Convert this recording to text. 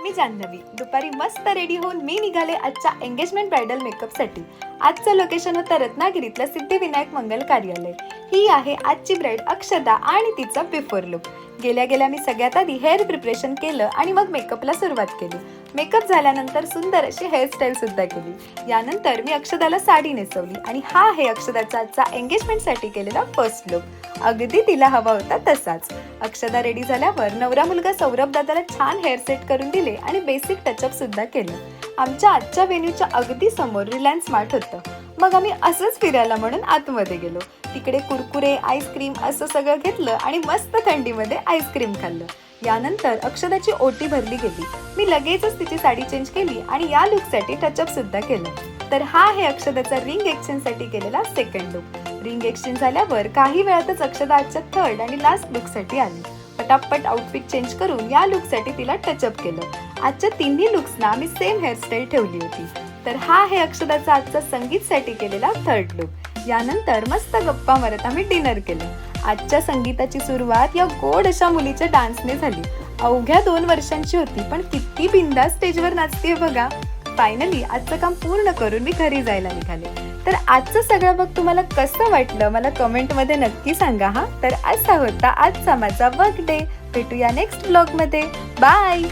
मी जान्हवी. दुपारी मस्त रेडी होऊन मी निघाले आजच्या एंगेजमेंट ब्रायडल मेकअपसाठी. आजचं लोकेशन होतं रत्नागिरीतलं सिद्धिविनायक मंगल कार्यालय. ही आहे आजची ब्राईड अक्षदा आणि तिचा बिफोर लुक. गेल्या गेल्या मी सगळ्यात आधी हेअर प्रिपरेशन केलं आणि मग मेकअपला सुरुवात केली. मेकअप झाल्यानंतर सुंदर अशी हेअरस्टाईल सुद्धा केली. यानंतर मी अक्षदाला साडी नेसवली आणि हा आहे अक्षदाचा आजचा एंगेजमेंटसाठी केलेला फर्स्ट लुक. अगदी तिला हवा होता तसाच. अक्षदा रेडी झाल्यावर नवरा मुलगा सौरभ दादाला छान हेअर सेट करून दिले आणि बेसिक टचअप सुद्धा केलं. आमच्या आजच्या व्हेन्यूच्या अगदी समोर रिलायन्स स्मार्ट होतं. मग आम्ही असंच फिरायला म्हणून आतमध्ये गेलो. तिकडे कुरकुरे, आईस्क्रीम असं सगळं घेतलं आणि मस्त थंडीमध्ये आईस्क्रीम खाल्लं. यानंतर अक्षदाची ओटी भरली गेली. मी लगेचच तिची साडी चेंज केली आणि या लुकसाठी टचअप सुद्धा केलं. तर हा आहे अक्षदाचा रिंग एक्सचेंजसाठी केलेला सेकंड लुक. रिंग एक्सचेंज झाल्यावर काही वेळातच अक्षदा आजच्या थर्ड आणि लास्ट लुकसाठी आली. पटापट आउटफिट चेंज करून या लुकसाठी तिला टचअप केलं. आजच्या तिन्ही लुक्सना आम्ही सेम हेअरस्टाईल ठेवली होती. तर हा आहे अक्षदाचा आजचा संगीतसाठी केलेला थर्ड लुक. यानंतर मस्त गप्पा मारत आम्ही डिनर केलं. आजच्या संगीताची सुरुवात या गोड अशा मुलीच्या डान्सने झाली. अवघ्या 2 वर्षांची होती, पण किती बिंदास स्टेजवर नाचतेय बघा. फायनली आजचं काम पूर्ण करून मी घरी जायला निघाले. तर आजचं सगळं बघ तुम्हाला कसं वाटलं मला कमेंटमध्ये नक्की सांगा हा. तर असा होता आजचा माझा वर्क डे. भेटूया नेक्स्ट व्लॉगमध्ये. बाय.